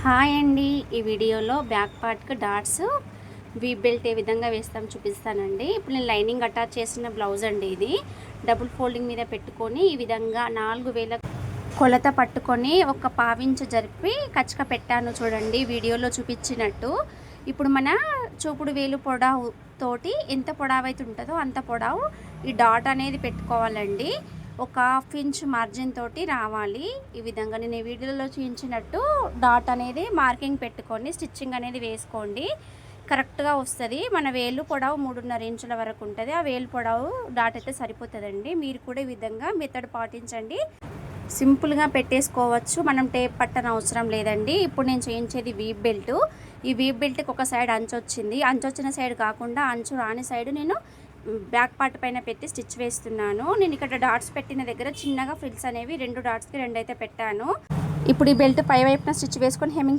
Hi అండి. ఈ వీడియోలో బ్యాక్ పార్ట్కి డాట్స్ వీ బెల్ట్ ఏ విధంగా వేస్తాం చూపిస్తానండి. ఇప్పుడు నేను లైనింగ్ అటాచ్ చేసిన బ్లౌజ్ అండి. ఇది డబుల్ ఫోల్డింగ్ మీద పెట్టుకొని ఈ విధంగా 4000 కొలత పట్టుకొని ఒక పావించు జరిపి కచ్చక పెట్టాను చూడండి, వీడియోలో చూపించినట్టు. ఇప్పుడు మన చూపుడు వేలు పొడవు తోటి ఎంత పొడవు అయితే ఉంటుందో అంత పొడవు ఈ డాట్ అనేది పెట్టుకోవాలండి. ఒక హాఫ్ ఇంచ్ మార్జిన్ తోటి రావాలి. ఈ విధంగా నేను ఈ వీడియోలో చూపించినట్టు డాట్ అనేది మార్కింగ్ పెట్టుకొని స్టిచ్చింగ్ అనేది వేసుకోండి, కరెక్ట్గా వస్తుంది. మన వేలు పొడవు 3.5 ఇంచుల వరకు ఉంటుంది. ఆ వేలు పొడవు డాట్ అయితే సరిపోతుందండి. మీరు కూడా ఈ విధంగా మెథడ్ పాటించండి, సింపుల్గా పెట్టేసుకోవచ్చు. మనం టేప్ పట్టన అవసరం లేదండి. ఇప్పుడు నేను చేయించేది వీప్ బెల్ట్. ఈ వీప్ బెల్ట్కి ఒక సైడ్ అంచు వచ్చింది. అంచు వచ్చిన సైడ్ కాకుండా అంచు రాని సైడ్ నేను బ్యాక్ పార్ట్ పైన పెట్టి స్టిచ్ వేస్తున్నాను. నేను ఇక్కడ డాట్స్ పెట్టిన దగ్గర చిన్నగా ఫ్రిల్స్ అనేవి 2 డాట్స్కి 2 అయితే పెట్టాను. ఇప్పుడు ఈ బెల్ట్ పై వైపున స్టిచ్ వేసుకొని హెమ్మింగ్